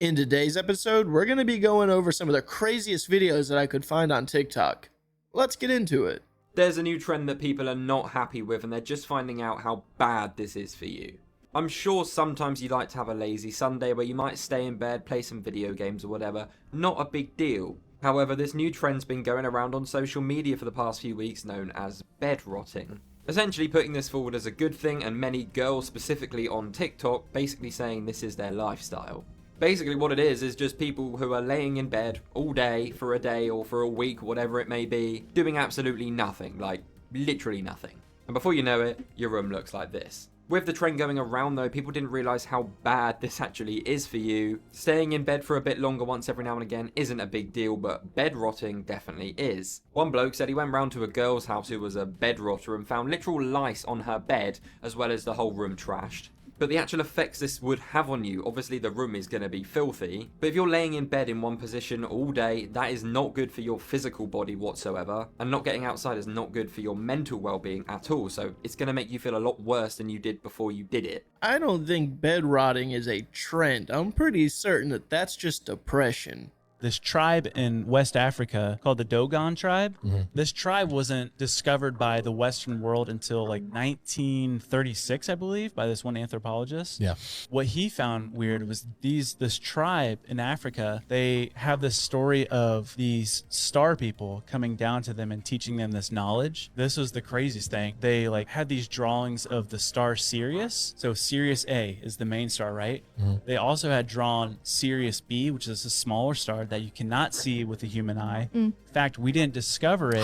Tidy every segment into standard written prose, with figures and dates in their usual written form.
In today's episode, we're going to be going over some of the craziest videos that I could find on TikTok. Let's get into it. There's a new trend that people are not happy with, and they're just finding out how bad this is for you. I'm sure sometimes you like to have a lazy Sunday where you might stay in bed, play some video games or whatever. Not a big deal. However, this new trend's been going around on social media for the past few weeks known as bed rotting. Essentially putting this forward as a good thing, and many girls specifically on TikTok basically saying this is their lifestyle. Basically what it is just people who are laying in bed all day for a day or for a week, whatever it may be, doing absolutely nothing, like literally nothing. And before you know it, your room looks like this. With the trend going around though, people didn't realise how bad this actually is for you. Staying in bed for a bit longer once every now and again isn't a big deal, but bed rotting definitely is. One bloke said he went round to a girl's house who was a bed rotter and found literal lice on her bed, as well as the whole room trashed. But the actual effects this would have on you, obviously the room is going to be filthy, but if you're laying in bed in one position all day, that is not good for your physical body whatsoever, and not getting outside is not good for your mental well-being at all, so it's going to make you feel a lot worse than you did before you did it. I don't think bed rotting is a trend. I'm pretty certain that that's just depression. This tribe in West Africa called the Dogon tribe. This tribe wasn't discovered by the Western world until like 1936, I believe, by this one anthropologist. Yeah. What he found weird was this tribe in Africa, they have this story of these star people coming down to them and teaching them this knowledge. This was the craziest thing. They like had these drawings of the star Sirius. So Sirius A is the main star, right? They also had drawn Sirius B, which is a smaller star that you cannot see with the human eye. In fact, we didn't discover it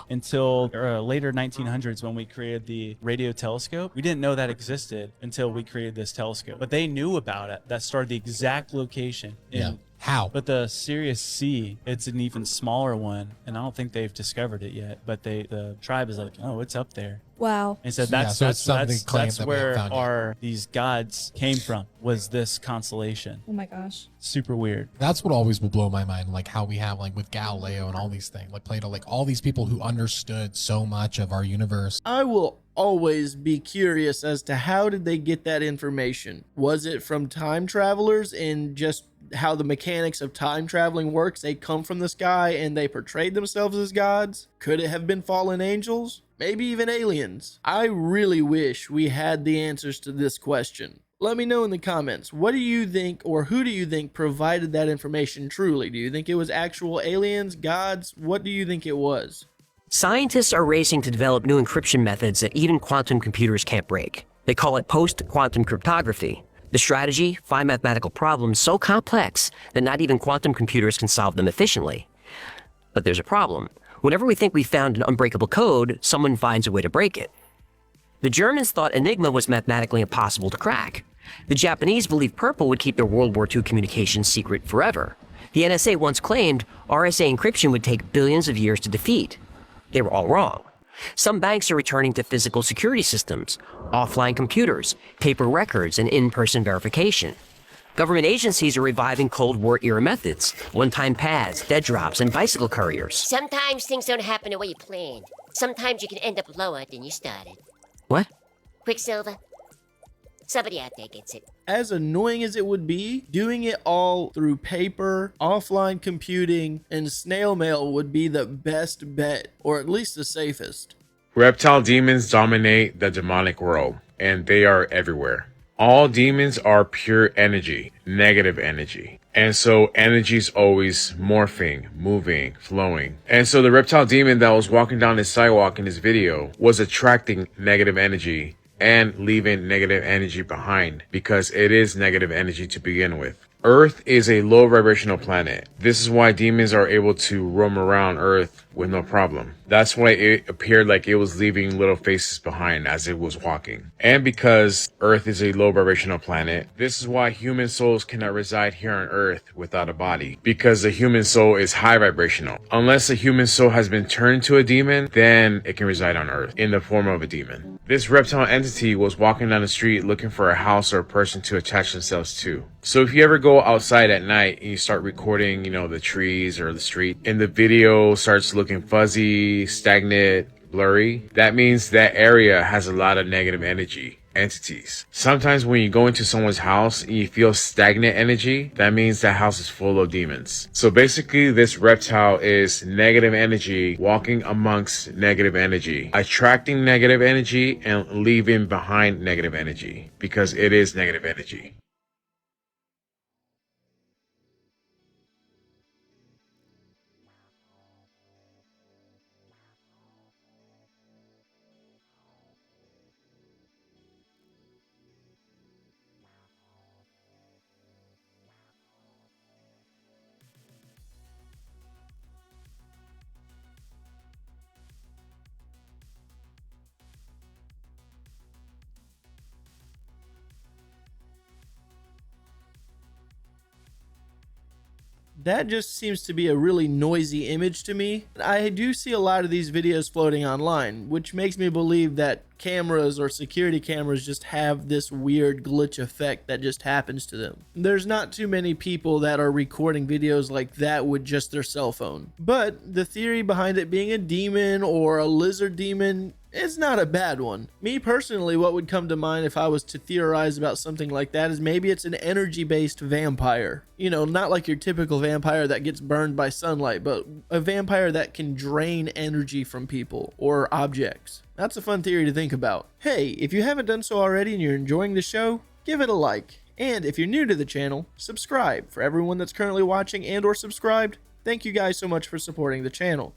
until later 1900s when we created the radio telescope. We didn't know that existed until we created this telescope. But they knew about it. That started the exact location. How? But the Sirius C, it's an even smaller one, and I don't think they've discovered it yet. But the tribe is like, oh, it's up there. Wow. And so Yeah, so it's something claimed that's that we where found these gods came from, was this constellation. Oh my gosh. Super weird. That's what always will blow my mind, like how we have like with Galileo and all these things, like Plato, like all these people who understood so much of our universe. I will always be curious as to how did they get that information? Was it from time travelers and just how the mechanics of time traveling works? They come from the sky and they portrayed themselves as gods? Could it have been fallen angels? Maybe even aliens? I really wish we had the answers to this question. Let me know in the comments, what do you think, or who do you think provided that information truly? Do you think it was actual aliens, gods? What do you think it was? Scientists are racing to develop new encryption methods that even quantum computers can't break. They call it post-quantum cryptography. The strategy, find mathematical problems so complex that not even quantum computers can solve them efficiently. But there's a problem. Whenever we think we found an unbreakable code, someone finds a way to break it. The Germans thought Enigma was mathematically impossible to crack. The Japanese believed Purple would keep their World War II communications secret forever. The NSA once claimed RSA encryption would take billions of years to defeat. They were all wrong. Some banks are returning to physical security systems, offline computers, paper records, and in-person verification. Government agencies are reviving Cold War-era methods, one-time pads, dead drops, and bicycle couriers. Sometimes things don't happen the way you planned. Sometimes you can end up lower than you started. What? Quicksilver. Somebody out there gets it. As annoying as it would be, doing it all through paper, offline computing, and snail mail would be the best bet, or at least the safest. Reptile demons dominate the demonic world, and they are everywhere. All demons are pure energy, negative energy. And so energy is always morphing, moving, flowing. And so the reptile demon that was walking down the sidewalk in this video was attracting negative energy and leaving negative energy behind, because it is negative energy to begin with. Earth is a low vibrational planet. This is why demons are able to roam around Earth with no problem. That's why it appeared like it was leaving little faces behind as it was walking. And because Earth is a low vibrational planet, this is why human souls cannot reside here on Earth without a body, because the human soul is high vibrational. Unless a human soul has been turned to a demon, then it can reside on Earth in the form of a demon. This reptile entity was walking down the street looking for a house or a person to attach themselves to. So if you ever go outside at night and you start recording, the trees or the street, and the video starts looking fuzzy, stagnant, blurry, that means that area has a lot of negative energy. entities. Sometimes when you go into someone's house and you feel stagnant energy, that means that house is full of demons. So basically, this reptile is negative energy walking amongst negative energy, attracting negative energy and leaving behind negative energy because it is negative energy. That just seems to be a really noisy image to me. I do see a lot of these videos floating online, which makes me believe that cameras or security cameras just have this weird glitch effect that just happens to them. There's not too many people that are recording videos like that with just their cell phone. But the theory behind it being a demon or a lizard demon, it's not a bad one. Me personally, what would come to mind if I was to theorize about something like that is maybe it's an energy-based vampire. You know, not like your typical vampire that gets burned by sunlight, but a vampire that can drain energy from people or objects. That's a fun theory to think about. Hey, if you haven't done so already and you're enjoying the show, give it a like. And if you're new to the channel, subscribe. For everyone that's currently watching and or subscribed, thank you guys so much for supporting the channel.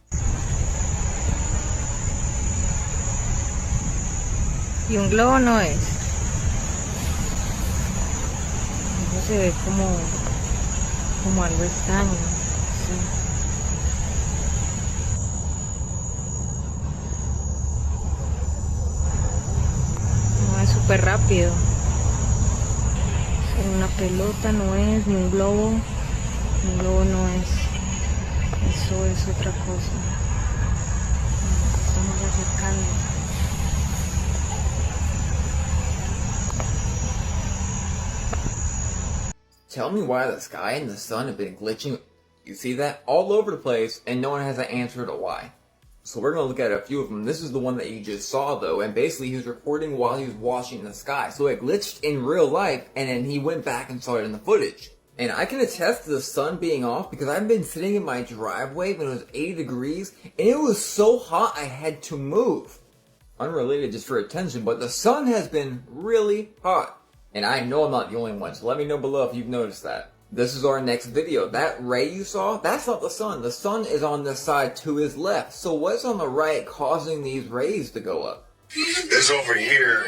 Y un globo no es. Eso se ve como algo extraño. Sí. No, es súper rápido. Una pelota no es, ni un globo. Un globo no es. Eso es otra cosa. Nos estamos acercando. Tell me why the sky and the sun have been glitching, you see that, all over the place, and no one has an answer to why. So we're going to look at a few of them. This is the one that you just saw, though, and basically he was recording while he was watching the sky. So it glitched in real life, and then he went back and saw it in the footage. And I can attest to the sun being off because I've been sitting in my driveway when it was 80 degrees, and it was so hot I had to move. Unrelated, just for attention, but the sun has been really hot. And I know I'm not the only one, so let me know below if you've noticed that. This is our next video. That ray you saw, that's not the sun. The sun is on the side to his left. So what's on the right causing these rays to go up? It's over here.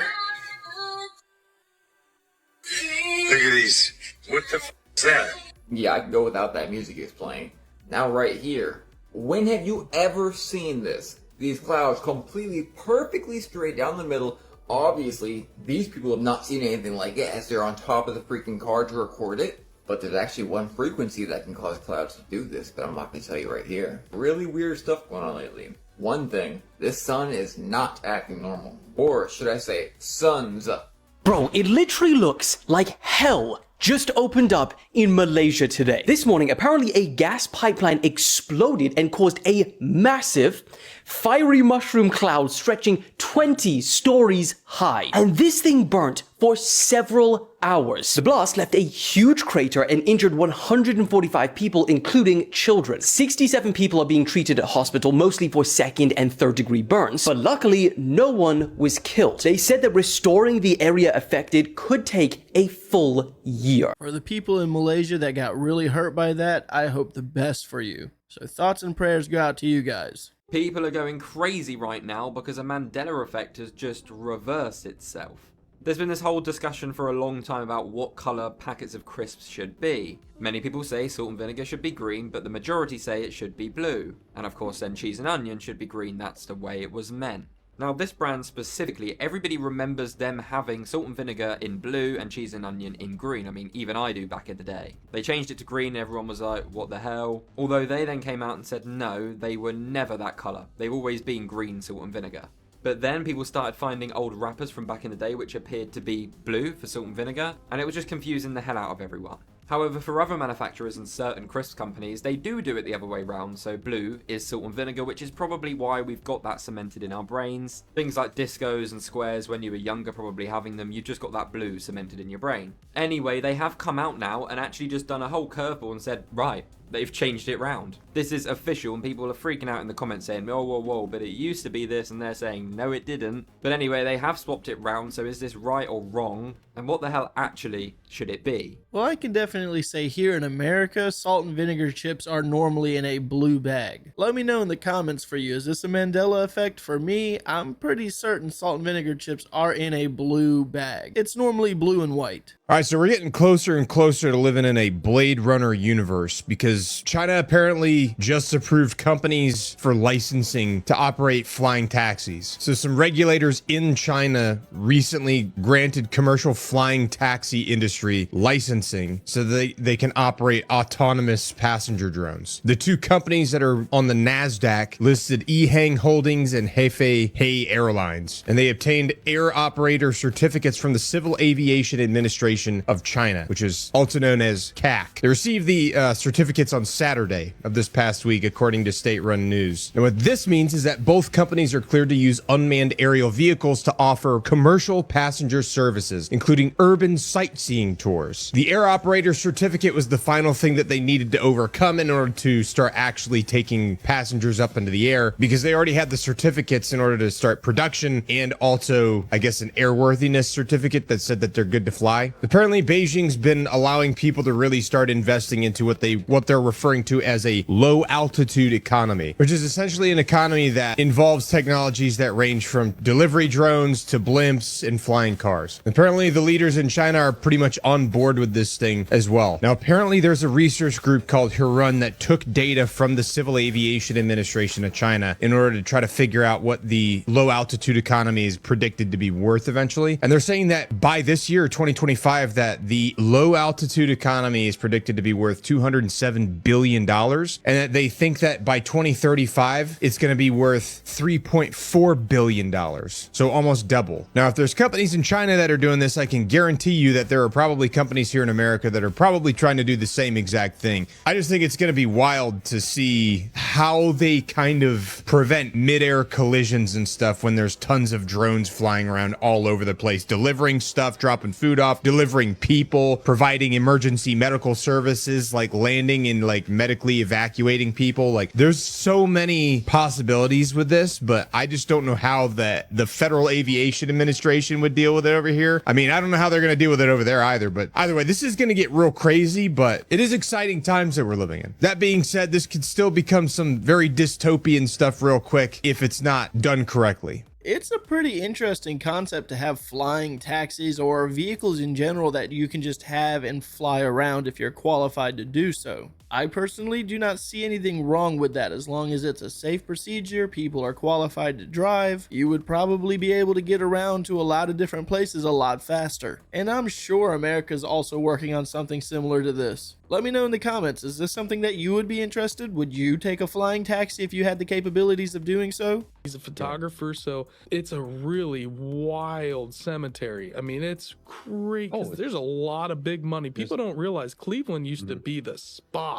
Look at these. What the f is that? Yeah, I can go without that music is playing. Now right here. When have you ever seen this? These clouds completely perfectly straight down the middle. Obviously, these people have not seen anything like it as they're on top of the freaking car to record it. But there's actually one frequency that can cause clouds to do this, but I'm not going to tell you right here. Really weird stuff going on lately. One thing, this sun is not acting normal. Or should I say, suns up. Bro, it literally looks like hell just opened up in Malaysia today. This morning, apparently a gas pipeline exploded and caused a massive fiery mushroom cloud stretching 20 stories high. And this thing burnt for several hours. The blast left a huge crater and injured 145 people, including children. 67 people are being treated at hospital, mostly for second and third degree burns, but luckily no one was killed. They said that restoring the area affected could take a full year. For the people in Malaysia that got really hurt by that, I hope the best for you. So thoughts and prayers go out to you guys. People are going crazy right now because a Mandela effect has just reversed itself. There's been this whole discussion for a long time about what colour packets of crisps should be. Many people say salt and vinegar should be green, but the majority say it should be blue. And of course then cheese and onion should be green, that's the way it was meant. Now this brand specifically, everybody remembers them having salt and vinegar in blue and cheese and onion in green. I mean, even I do back in the day. They changed it to green and everyone was like, what the hell? Although they then came out and said no, they were never that colour. They've always been green salt and vinegar. But then people started finding old wrappers from back in the day which appeared to be blue for salt and vinegar, and it was just confusing the hell out of everyone. However, for other manufacturers and certain crisp companies, they do it the other way round. So blue is salt and vinegar, which is probably why we've got that cemented in our brains. Things like discos and squares, when you were younger probably having them, you just got that blue cemented in your brain. Anyway, they have come out now and actually just done a whole curveball and said, right, they've changed it round. This is official, and people are freaking out in the comments saying, oh, whoa, whoa, but it used to be this, and they're saying, no, it didn't. But anyway, they have swapped it round, so is this right or wrong? And what the hell actually should it be? Well, I can definitely say here in America, salt and vinegar chips are normally in a blue bag. Let me know in the comments for you, is this a Mandela effect? For me, I'm pretty certain salt and vinegar chips are in a blue bag. It's normally blue and white. All right, so we're getting closer and closer to living in a Blade Runner universe because China apparently just approved companies for licensing to operate flying taxis. So some regulators in China recently granted commercial flying taxi industry licensing so they can operate autonomous passenger drones. The two companies that are on the NASDAQ listed Ehang Holdings and Hefei Hay Airlines, and they obtained air operator certificates from the Civil Aviation Administration of China, which is also known as CAC. They received the certificates on Saturday of this past week, according to state-run news. And what this means is that both companies are cleared to use unmanned aerial vehicles to offer commercial passenger services, including urban sightseeing tours. The air operator certificate was the final thing that they needed to overcome in order to start actually taking passengers up into the air, because they already had the certificates in order to start production, and also, I guess, an airworthiness certificate that said that they're good to fly. Apparently, Beijing's been allowing people to really start investing into what they're referring to as a low altitude economy, which is essentially an economy that involves technologies that range from delivery drones to blimps and flying cars. Apparently, the leaders in China are pretty much on board with this thing as well. Now, apparently, there's a research group called Hurun that took data from the Civil Aviation Administration of China in order to try to figure out what the low altitude economy is predicted to be worth eventually. And they're saying that by this year, 2025, that the low altitude economy is predicted to be worth $207 billion, and that they think that by 2035, it's going to be worth $3.4 billion. So almost double. Now, if there's companies in China that are doing this, I can guarantee you that there are probably companies here in America that are probably trying to do the same exact thing. I just think it's going to be wild to see how they kind of prevent mid-air collisions and stuff when there's tons of drones flying around all over the place, delivering stuff, dropping food off, delivering people, providing emergency medical services, like landing and like medically evacuating people. Like, there's so many possibilities with this, but I just don't know how the Federal Aviation Administration would deal with it over here. I mean, I don't know how they're going to deal with it over there either, but either way, this is going to get real crazy, but it is exciting times that we're living in. That being said, this could still become some very dystopian stuff real quick if it's not done correctly. It's a pretty interesting concept to have flying taxis or vehicles in general that you can just have and fly around if you're qualified to do so. I personally do not see anything wrong with that. As long as it's a safe procedure, people are qualified to drive, you would probably be able to get around to a lot of different places a lot faster. And I'm sure America's also working on something similar to this. Let me know in the comments, is this something that you would be interested? Would you take a flying taxi if you had the capabilities of doing so? He's a photographer, so it's a really wild cemetery. I mean, it's crazy. There's a lot of big money. People don't realize Cleveland used to be the spot.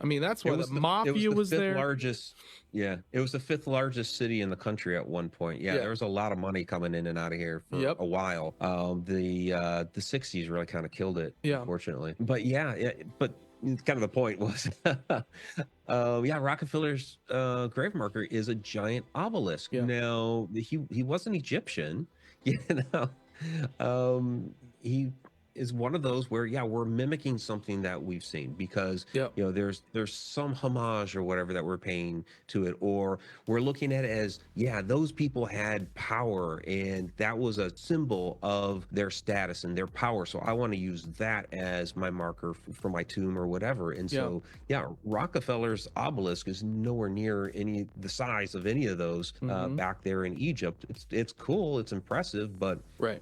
I mean, that's why the mafia was there. It was the fifth largest city in the country at one point. There was a lot of money coming in and out of here for a while. The 60s really kind of killed it, unfortunately. But but kind of the point was, Rockefeller's grave marker is a giant obelisk. Now, he wasn't Egyptian, you know. He is one of those where we're mimicking something that we've seen, because there's some homage or whatever that we're paying to it, or we're looking at it as those people had power and that was a symbol of their status and their power, so I want to use that as my marker for my tomb or whatever. And so Rockefeller's obelisk is nowhere near the size of any of those back there in Egypt. It's cool, it's impressive, but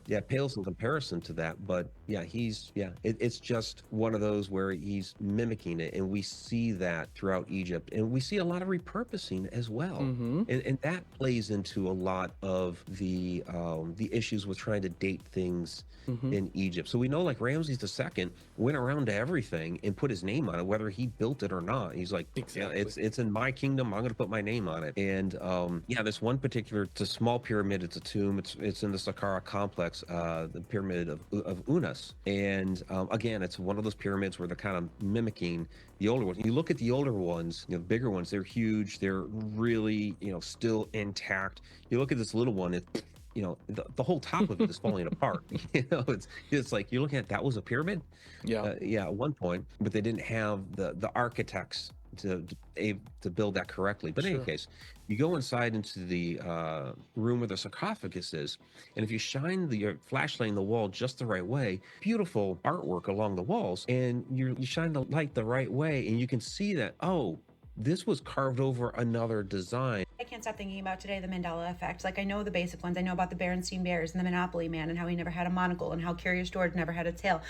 it pales in comparison to that. But it's just one of those where he's mimicking it, and we see that throughout Egypt, and we see a lot of repurposing as well. And that plays into a lot of the issues with trying to date things in Egypt. So we know like Ramses II went around to everything and put his name on it, whether he built it or not. He's like, Exactly. yeah, it's in my kingdom, I'm going to put my name on it. And this one particular, it's a small pyramid, it's a tomb, it's in the Saqqara complex, the pyramid of Unas. And again, it's one of those pyramids where they're kind of mimicking the older ones. You look at the older ones, the bigger ones, they're huge, they're really, still intact. You look at this little one, the whole top of it is falling apart. It's like you're looking at, that was a pyramid. At one point, but they didn't have the architects to build that correctly. But in any case, you go inside into the room where the sarcophagus is, and if you shine your flashlight in the wall just the right way, beautiful artwork along the walls, and you shine the light the right way, and you can see that, oh, this was carved over another design. I can't stop thinking about today the Mandela effect. Like, I know the basic ones. I know about the Berenstain Bears and the Monopoly Man and how he never had a monocle and how Curious George never had a tail.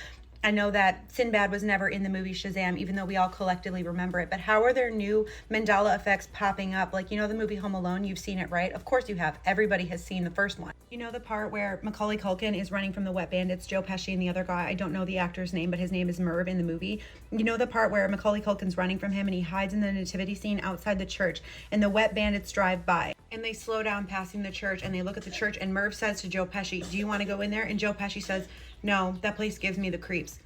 I know that Sinbad was never in the movie Shazam, even though we all collectively remember it. But how are there new Mandela effects popping up? Like, the movie Home Alone, you've seen it, right? Of course you have. Everybody has seen the first one. You know the part where Macaulay Culkin is running from the Wet Bandits, Joe Pesci and the other guy, I don't know the actor's name, but his name is Merv in the movie. You know the part where Macaulay Culkin's running from him and he hides in the nativity scene outside the church and the Wet Bandits drive by and they slow down passing the church and they look at the church and Merv says to Joe Pesci, do you want to go in there? And Joe Pesci says, no, that place gives me the creeps.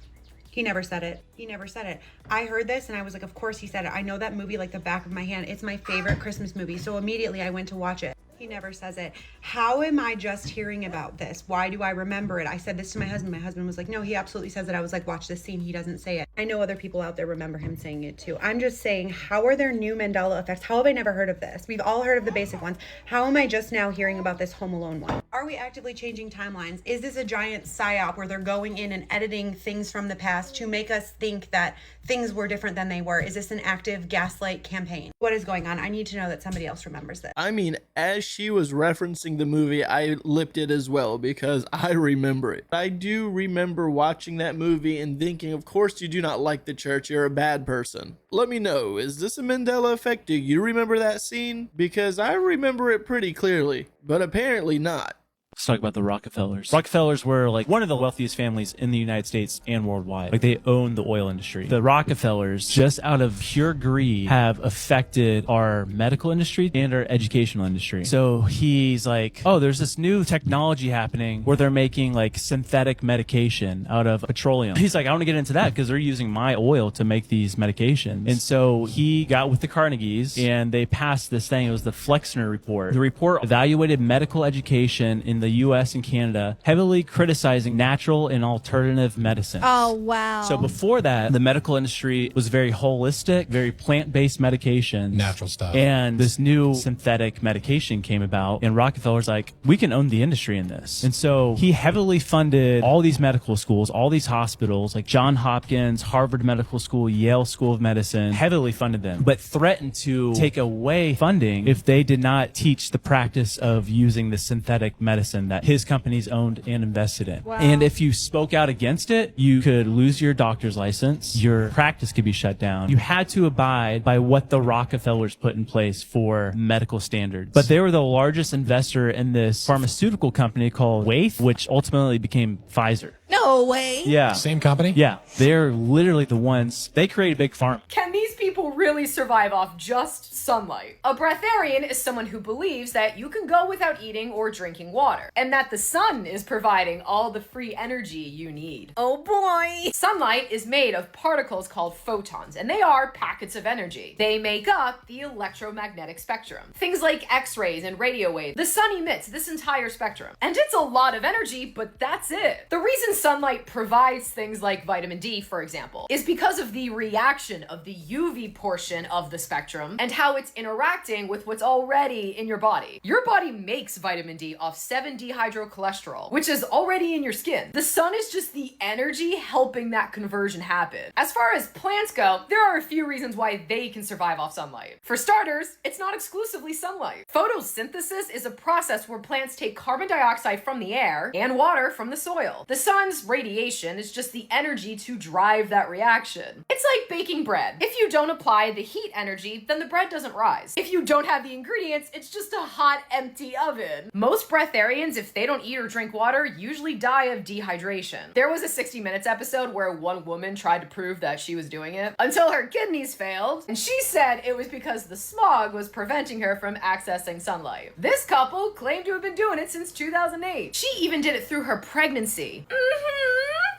He never said it. He never said it. I heard this and I was like, of course he said it. I know that movie like the back of my hand. It's my favorite Christmas movie. So immediately I went to watch it. He never says it. How am I just hearing about this? Why do I remember it? I said this to my husband. My husband was like, no, he absolutely says it. I was like, watch this scene. He doesn't say it. I know other people out there remember him saying it too. I'm just saying, how are there new Mandela effects? How have I never heard of this? We've all heard of the basic ones. How am I just now hearing about this Home Alone one? Are we actively changing timelines? Is this a giant psyop where they're going in and editing things from the past to make us think that things were different than they were? Is this an active gaslight campaign? What is going on? I need to know that somebody else remembers this. I mean, as she was referencing the movie, I lipped it as well because I remember it. I do remember watching that movie and thinking, of course you do not like the church, you're a bad person. Let me know, is this a Mandela effect? Do you remember that scene? Because I remember it pretty clearly, but apparently not. Let's talk about the Rockefellers. Rockefellers were like one of the wealthiest families in the United States and worldwide. Like they owned the oil industry. The Rockefellers, just out of pure greed, have affected our medical industry and our educational industry. So he's like, oh, there's this new technology happening where they're making like synthetic medication out of petroleum. He's like, I want to get into that because they're using my oil to make these medications. And so he got with the Carnegies and they passed this thing. It was the Flexner Report. The report evaluated medical education in the U.S. and Canada, heavily criticizing natural and alternative medicine. Oh, wow. So before that, the medical industry was very holistic, very plant-based medication. Natural stuff. And this new synthetic medication came about, and Rockefeller's like, we can own the industry in this. And so he heavily funded all these medical schools, all these hospitals, like Johns Hopkins, Harvard Medical School, Yale School of Medicine, heavily funded them, but threatened to take away funding if they did not teach the practice of using the synthetic medicine that his companies owned and invested in. Wow. And if you spoke out against it, you could lose your doctor's license, your practice could be shut down. You had to abide by what the Rockefellers put in place for medical standards. But they were the largest investor in this pharmaceutical company called Waith, which ultimately became Pfizer. No way. Yeah. Same company? Yeah. They're literally the ones, they created Big Pharma. Can these people really survive off just sunlight? A breatharian is someone who believes that you can go without eating or drinking water, and that the sun is providing all the free energy you need. Oh boy. Sunlight is made of particles called photons, and they are packets of energy. They make up the electromagnetic spectrum. Things like X-rays and radio waves. The sun emits this entire spectrum. And it's a lot of energy, but that's it. The reason sunlight provides things like vitamin D, for example, is because of the reaction of the UV portion of the spectrum and how it's interacting with what's already in your body. Your body makes vitamin D off 7-dehydrocholesterol, which is already in your skin. The sun is just the energy helping that conversion happen. As far as plants go, there are a few reasons why they can survive off sunlight. For starters, it's not exclusively sunlight. Photosynthesis is a process where plants take carbon dioxide from the air and water from the soil. The sun Sometimes radiation is just the energy to drive that reaction. It's like baking bread. If you don't apply the heat energy, then the bread doesn't rise. If you don't have the ingredients, it's just a hot, empty oven. Most breatharians, if they don't eat or drink water, usually die of dehydration. There was a 60 Minutes episode where one woman tried to prove that she was doing it until her kidneys failed, and she said it was because the smog was preventing her from accessing sunlight. This couple claimed to have been doing it since 2008. She even did it through her pregnancy.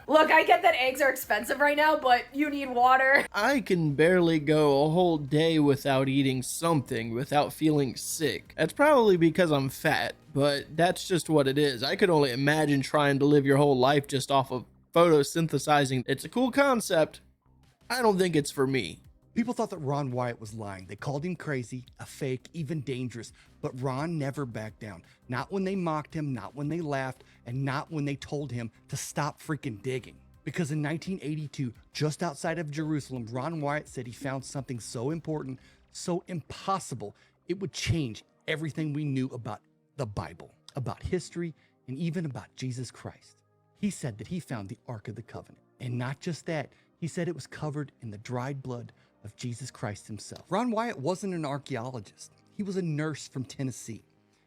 Look, I get that eggs are expensive right now, but you need water. I can barely go a whole day without eating something without feeling sick. That's probably because I'm fat, but that's just what it is. I could only imagine trying to live your whole life just off of photosynthesizing. It's a cool concept. I don't think it's for me. People thought that Ron Wyatt was lying. They called him crazy, a fake, even dangerous. But Ron never backed down. Not when they mocked him, not when they laughed, and not when they told him to stop freaking digging. Because in 1982, just outside of Jerusalem, Ron Wyatt said he found something so important, so impossible, it would change everything we knew about the Bible, about history, and even about Jesus Christ. He said that he found the Ark of the Covenant. And not just that, he said it was covered in the dried blood of Jesus Christ himself. Ron Wyatt wasn't an archaeologist. He was a nurse from Tennessee.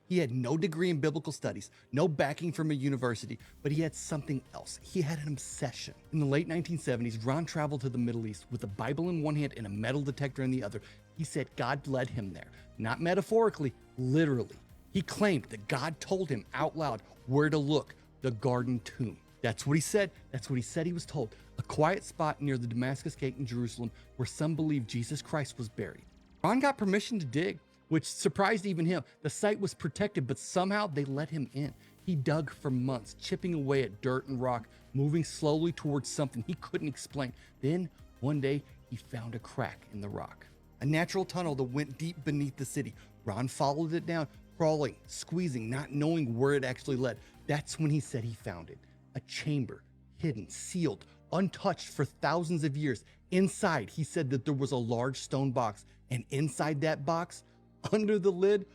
He had no degree in biblical studies, no backing from a university, but he had something else. He had an obsession. In the late 1970s, Ron traveled to the Middle East with a Bible in one hand and a metal detector in the other. He said God led him there, not metaphorically, literally. He claimed that God told him out loud where to look, the Garden Tomb. That's what he said. That's what he said he was told. A quiet spot near the Damascus Gate in Jerusalem where some believe Jesus Christ was buried. Ron got permission to dig, which surprised even him. The site was protected, but somehow they let him in. He dug for months, chipping away at dirt and rock, moving slowly towards something he couldn't explain. Then, one day, he found a crack in the rock. A natural tunnel that went deep beneath the city. Ron followed it down, crawling, squeezing, not knowing where it actually led. That's when he said he found it. A chamber, hidden, sealed, untouched for thousands of years. Inside, he said that there was a large stone box, and inside that box, under the lid,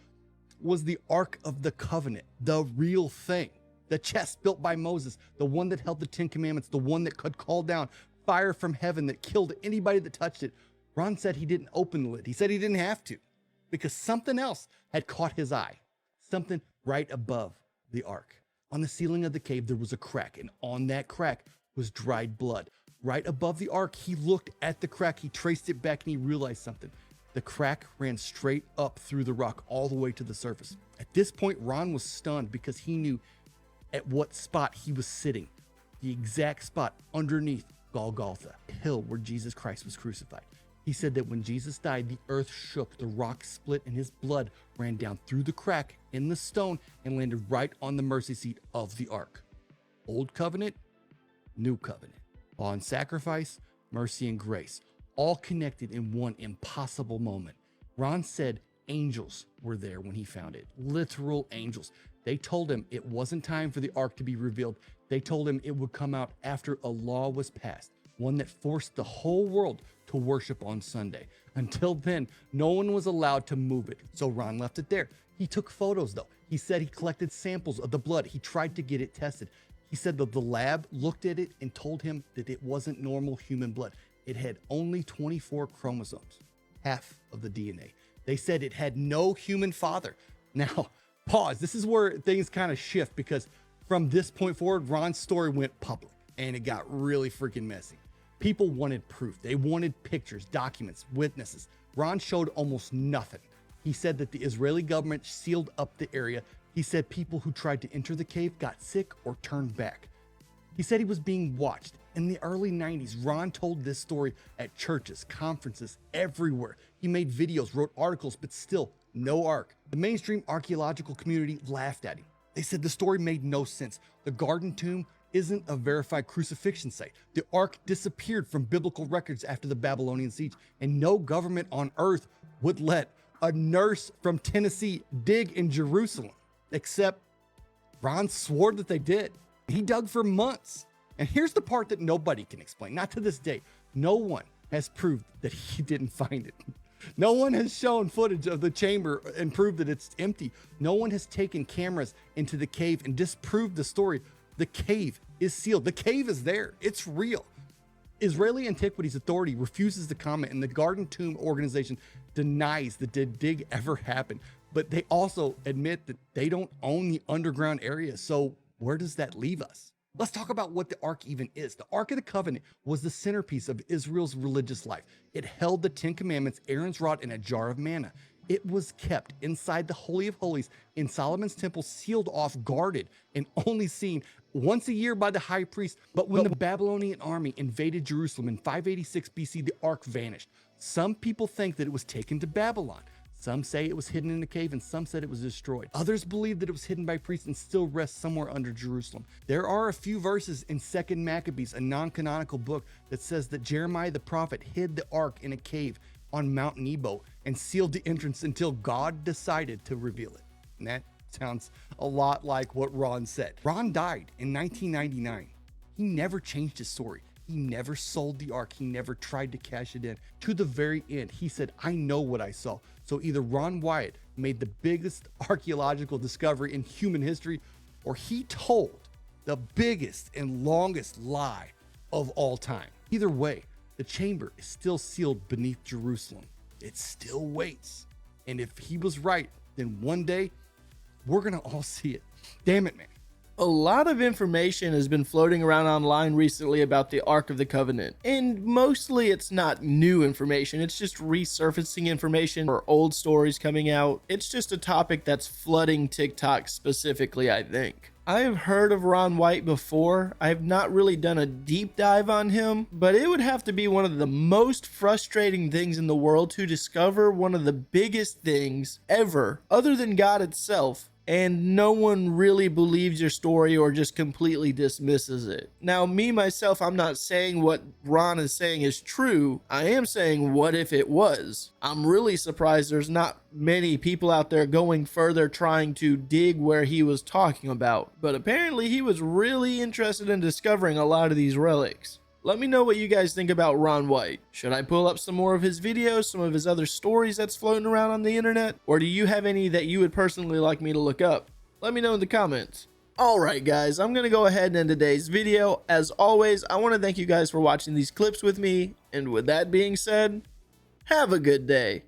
was the Ark of the Covenant, the real thing. The chest built by Moses, the one that held the 10 Commandments, the one that could call down fire from heaven that killed anybody that touched it. Ron said he didn't open the lid. He said he didn't have to, because something else had caught his eye, something right above the Ark. On the ceiling of the cave, there was a crack, and on that crack was dried blood. Right above the Ark, he looked at the crack, he traced it back, and he realized something. The crack ran straight up through the rock all the way to the surface. At this point, Ron was stunned because he knew at what spot he was sitting. The exact spot underneath Golgotha, the hill where Jesus Christ was crucified. He said that when Jesus died, the earth shook, the rock split, and his blood ran down through the crack in the stone and landed right on the mercy seat of the Ark. Old covenant, new covenant. Law and sacrifice, mercy and grace, all connected in one impossible moment. Ron said angels were there when he found it, literal angels. They told him it wasn't time for the Ark to be revealed. They told him it would come out after a law was passed, one that forced the whole world to worship on Sunday. Until then, no one was allowed to move it, so Ron left it there. He took photos though. He said he collected samples of the blood. He tried to get it tested. He said that the lab looked at it and told him that it wasn't normal human blood. It had only 24 chromosomes, half of the DNA. They said it had no human father. Now, pause. This is where things kind of shift, because from this point forward, Ron's story went public and it got really freaking messy. People wanted proof. They wanted pictures, documents, witnesses. Ron showed almost nothing. He said that the Israeli government sealed up the area. He said people who tried to enter the cave got sick or turned back. He said he was being watched. In the early 90s, Ron told this story at churches, conferences, everywhere. He made videos, wrote articles, but still no Ark. The mainstream archaeological community laughed at him. They said the story made no sense. The Garden Tomb isn't a verified crucifixion site. The Ark disappeared from biblical records after the Babylonian siege, and no government on earth would let a nurse from Tennessee dig in Jerusalem, except Ron swore that they did. He dug for months. And here's the part that nobody can explain. Not to this day. No one has proved that he didn't find it. No one has shown footage of the chamber and proved that it's empty. No one has taken cameras into the cave and disproved the story. The cave is sealed. The cave is there. It's real. Israeli Antiquities Authority refuses to comment, and the Garden Tomb Organization denies that the dig ever happened. But they also admit that they don't own the underground area. So where does that leave us? Let's talk about what the Ark even is. The Ark of the Covenant was the centerpiece of Israel's religious life. It held the 10 Commandments, Aaron's rod, and a jar of manna. It was kept inside the Holy of Holies in Solomon's temple, sealed off, guarded, and only seen once a year by the high priest. But when the Babylonian army invaded Jerusalem in 586 BC, the Ark vanished. Some people think that it was taken to Babylon. Some say it was hidden in a cave, and some said it was destroyed. Others believe that it was hidden by priests and still rests somewhere under Jerusalem. There are a few verses in 2 Maccabees, a non-canonical book, that says that Jeremiah the prophet hid the Ark in a cave on Mount Nebo and sealed the entrance until God decided to reveal it. And that sounds a lot like what Ron said. Ron died in 1999. He never changed his story. He never sold the Ark. He never tried to cash it in. To the very end, he said, I know what I saw. So either Ron Wyatt made the biggest archaeological discovery in human history, or he told the biggest and longest lie of all time. Either way, the chamber is still sealed beneath Jerusalem. It still waits. And if he was right, then one day we're gonna all see it. Damn it, man. A lot of information has been floating around online recently about the Ark of the Covenant, and mostly it's not new information, it's just resurfacing information or old stories coming out. It's just a topic that's flooding TikTok specifically, I think. I have heard of Ron White before. I have not really done a deep dive on him, but it would have to be one of the most frustrating things in the world to discover one of the biggest things ever, other than God itself, and no one really believes your story or just completely dismisses it. Now, me, myself, I'm not saying what Ron is saying is true. I am saying, what if it was? I'm really surprised there's not many people out there going further trying to dig where he was talking about. But apparently he was really interested in discovering a lot of these relics. Let me know what you guys think about Ron White. Should I pull up some more of his videos, some of his other stories that's floating around on the internet? Or do you have any that you would personally like me to look up? Let me know in the comments. Alright guys, I'm going to go ahead and end today's video. As always, I want to thank you guys for watching these clips with me. And with that being said, have a good day.